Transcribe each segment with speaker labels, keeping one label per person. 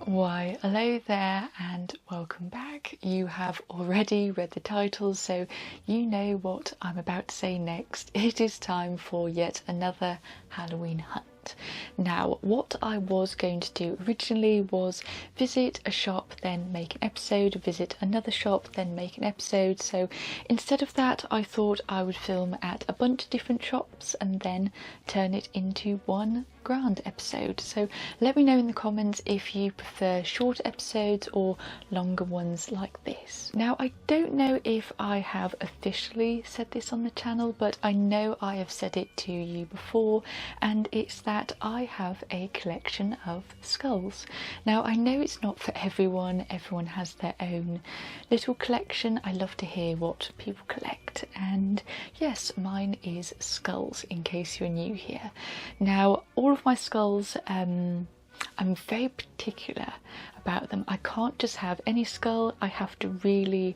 Speaker 1: Why, hello there and welcome back. You have already read the title, so you know what I'm about to say next. It is time for yet another Halloween hunt. Now, what I was going to do originally was visit a shop, then make an episode, visit another shop, then make an episode. So instead of that, I thought I would film at a bunch of different shops and then turn it into one grand episode. So let me know in the comments if you prefer short episodes or longer ones like this. Now, I don't know if I have officially said this on the channel, but I know I have said it to you before, and it's that I have a collection of skulls. Now, I know it's not for everyone has their own little collection. I love to hear what people collect, and yes, mine is skulls, in case you're new here. Now, all of my skulls, I'm very particular about them. I can't just have any skull, I have to really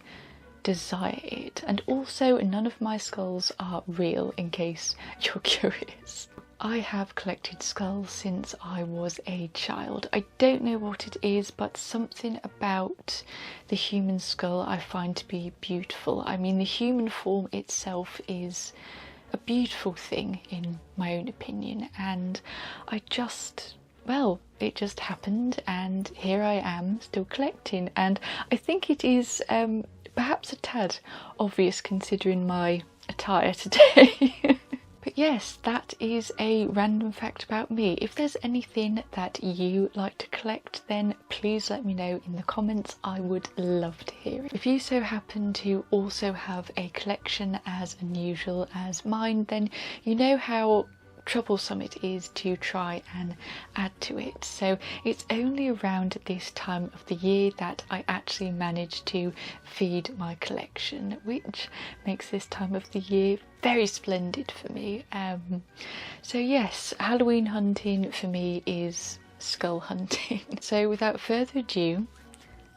Speaker 1: desire it. And also, none of my skulls are real, in case you're curious. I have collected skulls since I was a child. I don't know what it is, but something about the human skull I find to be beautiful. I mean, the human form itself is a beautiful thing in my own opinion, and it just happened, and here I am still collecting. And I think it is perhaps a tad obvious considering my attire today. But yes, that is a random fact about me. If there's anything that you like to collect, then please let me know in the comments. I would love to hear it. If you so happen to also have a collection as unusual as mine, then you know how troublesome it is to try and add to it. So it's only around this time of the year that I actually manage to feed my collection, which makes this time of the year very splendid for me. So yes, Halloween hunting for me is skull hunting. So without further ado,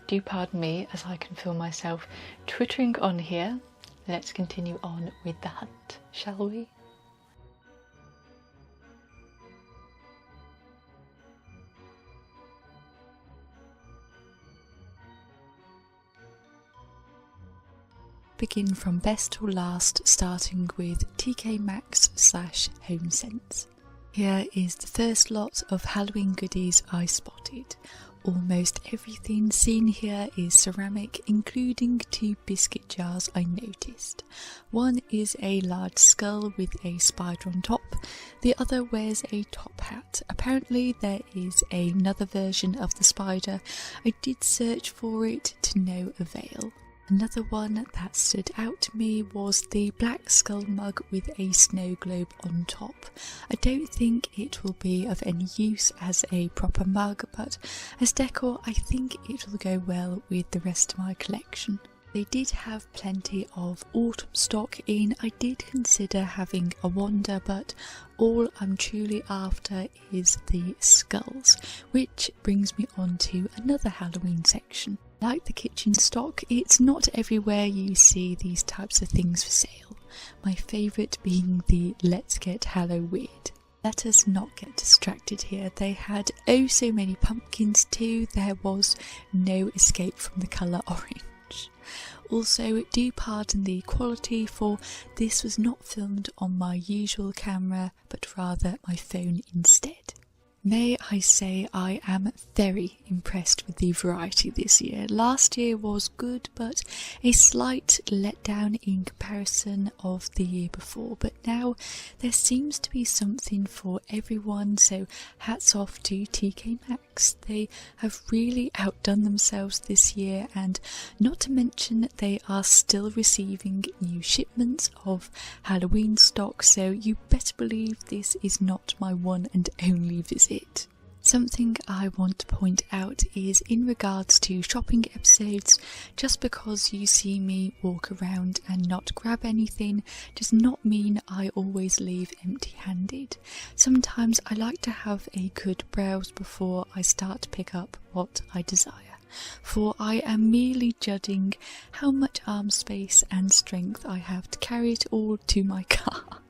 Speaker 1: do pardon me as I can feel myself twittering on here. Let's continue on with the hunt, shall we? Begin from best to last, starting with TKMaxx / Homesense. Here is the first lot of Halloween goodies I spotted. Almost everything seen here is ceramic, including 2 biscuit jars I noticed. One is a large skull with a spider on top, the other wears a top hat. Apparently there is another version of the spider. I did search for it to no avail. Another one that stood out to me was the black skull mug with a snow globe on top. I don't think it will be of any use as a proper mug, but as decor I think it will go well with the rest of my collection. They did have plenty of autumn stock in. I did consider having a wander, but all I'm truly after is the skulls, which brings me on to another Halloween section. Like the kitchen stock, it's not everywhere you see these types of things for sale. My favourite being the Let's Get Hallow Weird. Let us not get distracted here. They had oh so many pumpkins too. There was no escape from the colour orange. Also, do pardon the quality, for this was not filmed on my usual camera, but rather my phone instead. May I say I am very impressed with the variety this year. Last year was good, but a slight letdown in comparison of the year before. But now there seems to be something for everyone, so hats off to TKMaxx. They have really outdone themselves this year, and not to mention they are still receiving new shipments of Halloween stock, so you better believe this is not my one and only visit. Something I want to point out is in regards to shopping episodes, just because you see me walk around and not grab anything does not mean I always leave empty-handed. Sometimes I like to have a good browse before I start to pick up what I desire, for I am merely judging how much arm space and strength I have to carry it all to my car.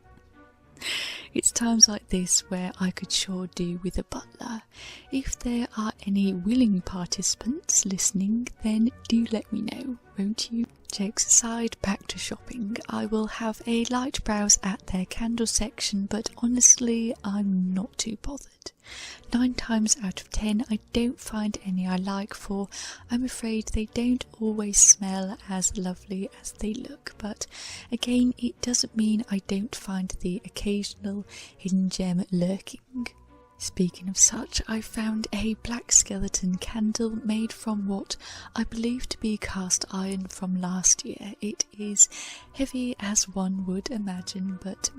Speaker 1: It's times like this where I could sure do with a butler. If there are any willing participants listening, then do let me know, won't you? Jokes aside, back to shopping. I will have a light browse at their candle section, but honestly, I'm not too bothered. 9 times out of 10, I don't find any I like, for I'm afraid they don't always smell as lovely as they look, but again, it doesn't mean I don't find the occasional hidden gem lurking. Speaking of such, I found a black skeleton candle made from what I believe to be cast iron from last year. It is heavy as one would imagine, but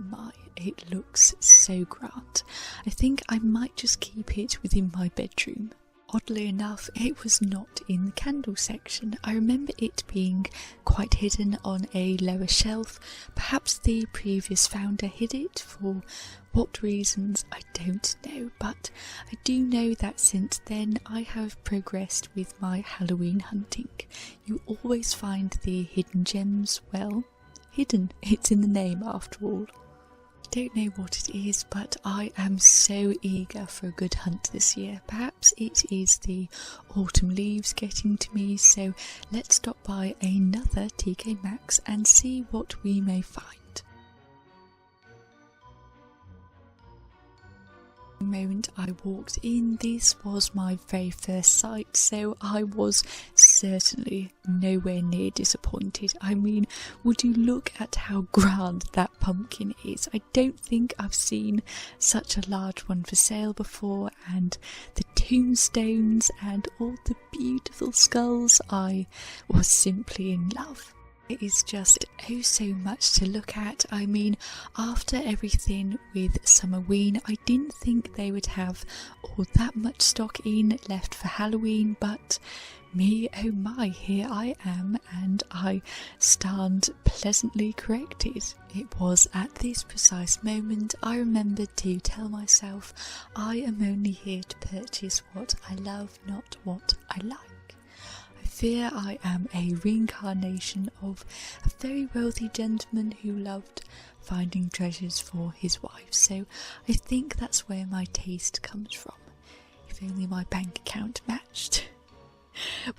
Speaker 1: it looks so grand. I think I might just keep it within my bedroom. Oddly enough, it was not in the candle section. I remember it being quite hidden on a lower shelf. Perhaps the previous founder hid it, for what reasons I don't know, but I do know that since then I have progressed with my Halloween hunting. You always find the hidden gems. Well, hidden, it's in the name after all. Don't know what it is, but I am so eager for a good hunt this year. Perhaps it is the autumn leaves getting to me, so let's stop by another TKMaxx and see what we may find. The moment I walked in, this was my very first sight, so I was certainly nowhere near disappointed. I mean, would you look at how grand that pumpkin is? I don't think I've seen such a large one for sale before, and the tombstones and all the beautiful skulls, I was simply in love. It is just oh so much to look at. I mean, after everything with Summerween, I didn't think they would have all that much stock in left for Halloween, but me oh my, here I am, and I stand pleasantly corrected. It was at this precise moment I remembered to tell myself I am only here to purchase what I love, not what I like. I fear I am a reincarnation of a very wealthy gentleman who loved finding treasures for his wife, so I think that's where my taste comes from. If only my bank account matched.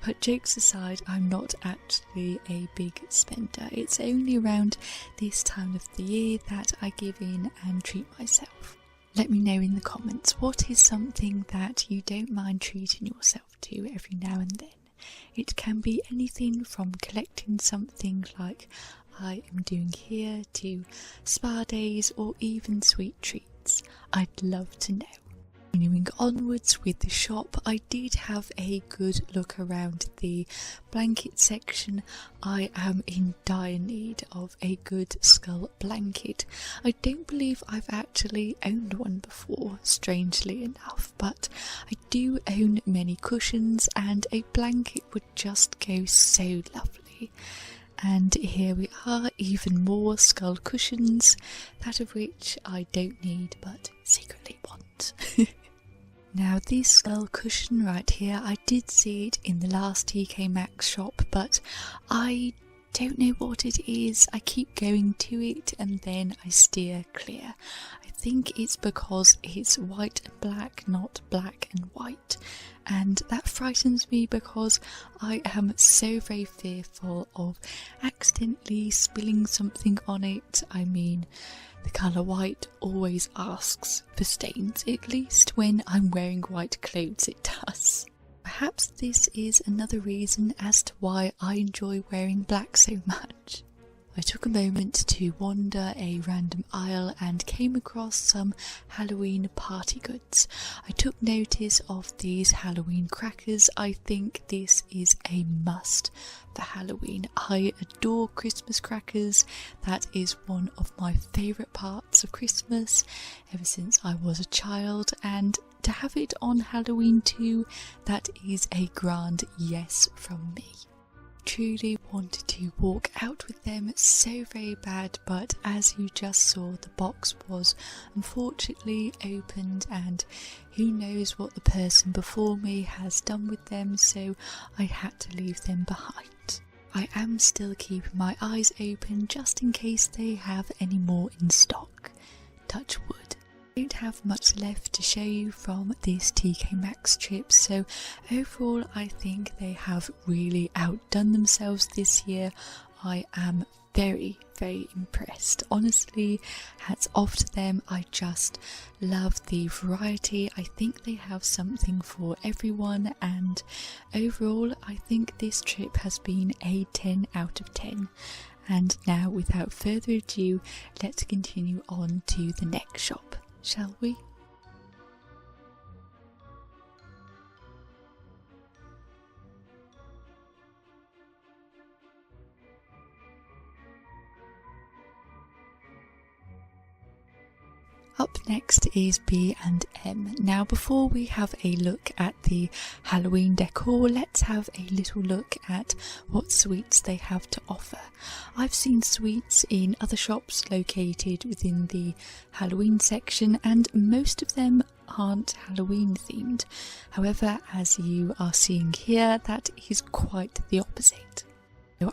Speaker 1: But jokes aside, I'm not actually a big spender. It's only around this time of the year that I give in and treat myself. Let me know in the comments, what is something that you don't mind treating yourself to every now and then? It can be anything from collecting something like I am doing here to spa days or even sweet treats. I'd love to know. Continuing onwards with the shop, I did have a good look around the blanket section. I am in dire need of a good skull blanket. I don't believe I've actually owned one before, strangely enough, but I do own many cushions and a blanket would just go so lovely. And here we are, even more skull cushions, that of which I don't need but secretly want. Now this skull cushion right here, I did see it in the last TKMaxx shop, but I don't know what it is. I keep going to it and then I steer clear. I think it's because it's white and black, not black and white. And that frightens me because I am so very fearful of accidentally spilling something on it. I mean, the colour white always asks for stains, at least when I'm wearing white clothes it does. Perhaps this is another reason as to why I enjoy wearing black so much. I took a moment to wander a random aisle and came across some Halloween party goods. I took notice of these Halloween crackers. I think this is a must for Halloween. I adore Christmas crackers. That is one of my favourite parts of Christmas ever since I was a child, and to have it on Halloween too, that is a grand yes from me. Truly wanted to walk out with them so very bad, but as you just saw, the box was unfortunately opened and who knows what the person before me has done with them, so I had to leave them behind. I am still keeping my eyes open just in case they have any more in stock. touch wood. I don't have much left to show you from this TKMaxx trip, so overall I think they have really outdone themselves this year. I am very, very impressed. Honestly, hats off to them. I just love the variety. I think they have something for everyone, and overall I think this trip has been a 10 out of 10. And now, without further ado, let's continue on to the next shop, shall we? Up next is B&M. Now, before we have a look at the Halloween decor, let's have a little look at what sweets they have to offer. I've seen sweets in other shops located within the Halloween section, and most of them aren't Halloween themed. However, as you are seeing here, that is quite the opposite.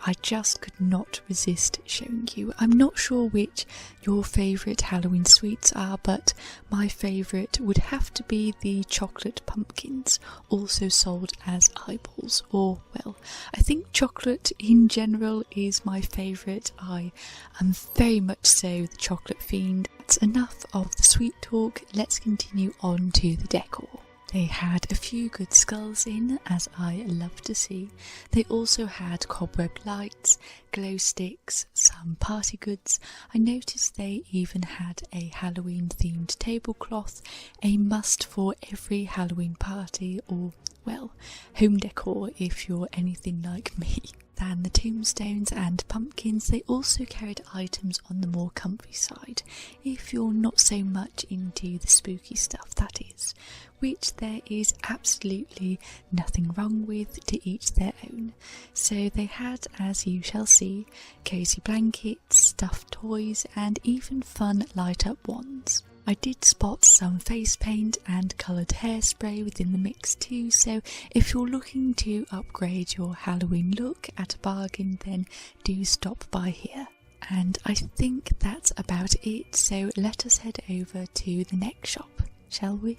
Speaker 1: I just could not resist showing you. I'm not sure which your favourite Halloween sweets are, but my favourite would have to be the chocolate pumpkins, also sold as eyeballs, or, well, I think chocolate in general is my favourite. I am very much so the chocolate fiend. That's enough of the sweet talk, let's continue on to the decor. They had a few good skulls in, as I love to see. They also had cobweb lights, glow sticks, some party goods. I noticed they even had a Halloween themed tablecloth, a must for every Halloween party, or, well, home decor if you're anything like me. Than the tombstones and pumpkins, they also carried items on the more comfy side, if you're not so much into the spooky stuff, that is, which there is absolutely nothing wrong with, to each their own. So they had, as you shall see, cosy blankets, stuffed toys, and even fun light up wands. I did spot some face paint and coloured hairspray within the mix too, so if you're looking to upgrade your Halloween look at a bargain, then do stop by here. And I think that's about it, so let us head over to the next shop, shall we?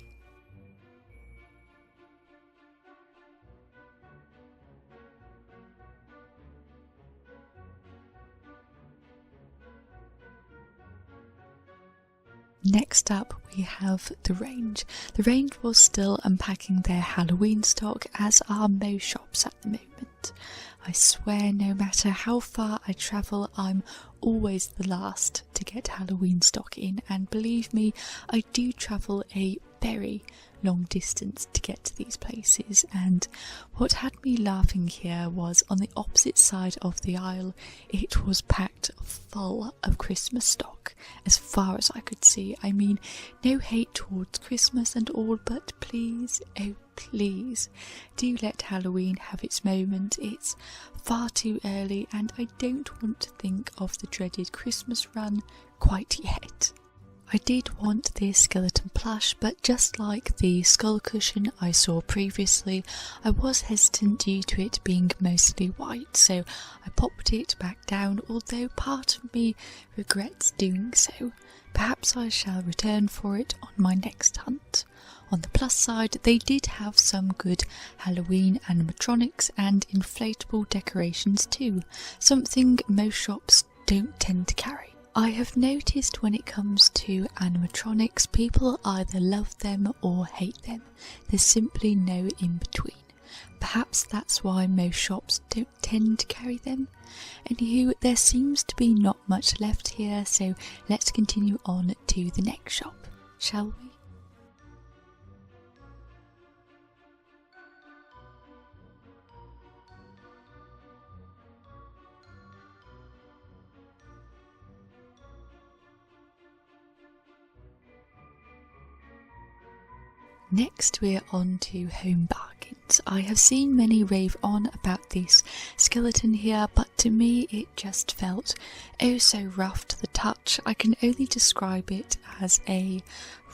Speaker 1: Next up we have the range. The range was still unpacking their Halloween stock, as are most shops at the moment. I swear no matter how far I travel, I'm always the last to get Halloween stock in, and believe me, I do travel a very long distance to get to these places. And what had me laughing here was on the opposite side of the aisle, it was packed full of Christmas stock as far as I could see. I mean, no hate towards Christmas and all, but please, oh please, do let Halloween have its moment. It's far too early and I don't want to think of the dreaded Christmas run quite yet. I did want this skeleton plush, but just like the skull cushion I saw previously, I was hesitant due to it being mostly white, so I popped it back down, although part of me regrets doing so. Perhaps I shall return for it on my next hunt. On the plus side, they did have some good Halloween animatronics and inflatable decorations too, something most shops don't tend to carry. I have noticed when it comes to animatronics, people either love them or hate them. There's simply no in between. Perhaps that's why most shops don't tend to carry them. Anywho, there seems to be not much left here, so let's continue on to the next shop, shall we? Next we're on to home bargains. I have seen many rave on about this skeleton here, but to me it just felt oh so rough to the touch. I can only describe it as a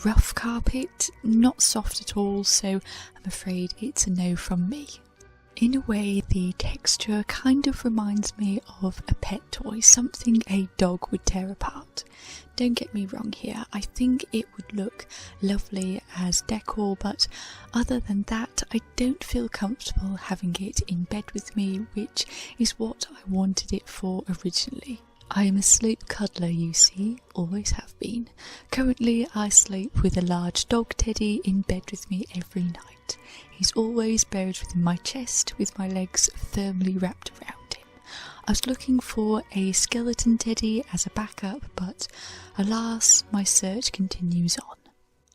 Speaker 1: rough carpet, not soft at all, so I'm afraid it's a no from me. In a way, the texture kind of reminds me of a pet toy, something a dog would tear apart. Don't get me wrong here, I think it would look lovely as decor, but other than that, I don't feel comfortable having it in bed with me, which is what I wanted it for originally. I am a sleep cuddler, you see, always have been. Currently, I sleep with a large dog teddy in bed with me every night. He's always buried within my chest with my legs firmly wrapped around him. I was looking for a skeleton teddy as a backup, but alas, my search continues on.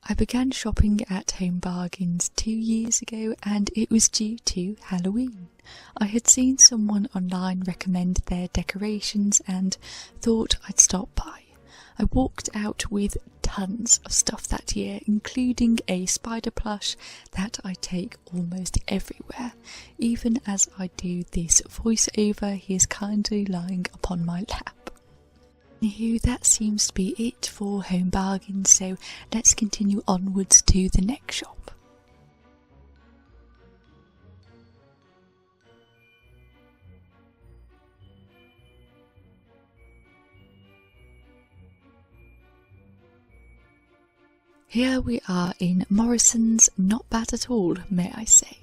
Speaker 1: I began shopping at Home Bargains 2 years ago, and it was due to Halloween. I had seen someone online recommend their decorations and thought I'd stop by. I walked out with tons of stuff that year, including a spider plush that I take almost everywhere. Even as I do this voiceover, he is kindly lying upon my lap. Anywho, that seems to be it for Home Bargains, so let's continue onwards to the next shop. Here we are in Morrisons, not bad at all, may I say.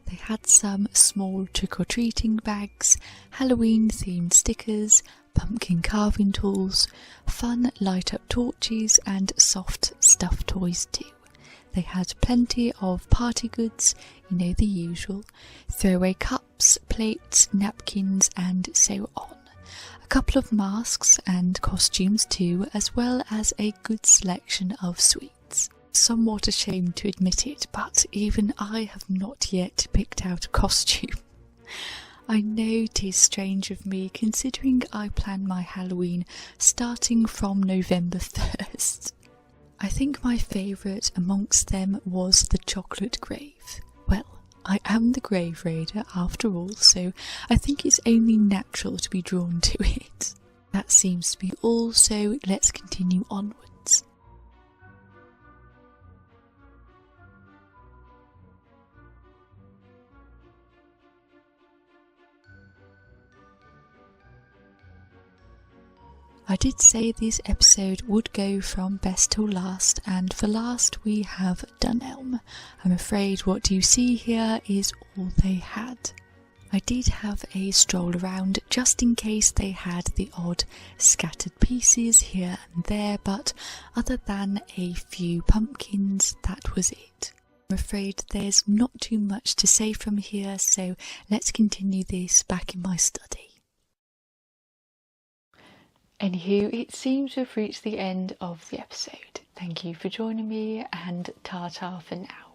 Speaker 1: They had some small trick-or-treating bags, Halloween-themed stickers, pumpkin carving tools, fun light-up torches and soft stuffed toys too. They had plenty of party goods, you know, the usual, throwaway cups, plates, napkins and so on. A couple of masks and costumes too, as well as a good selection of sweets. Somewhat ashamed to admit it, but even I have not yet picked out a costume. I know 'tis strange of me, considering I plan my Halloween starting from November 1st. I think my favourite amongst them was the chocolate grave. Well, I am the grave raider after all, so I think it's only natural to be drawn to it. That seems to be all, so let's continue onwards. I did say this episode would go from best till last, and for last we have Dunelm. I'm afraid what you see here is all they had. I did have a stroll around just in case they had the odd scattered pieces here and there, but other than a few pumpkins, that was it. I'm afraid there's not too much to say from here, so let's continue this back in my study. Anywho, it seems we've reached the end of the episode. Thank you for joining me, and ta-ta for now.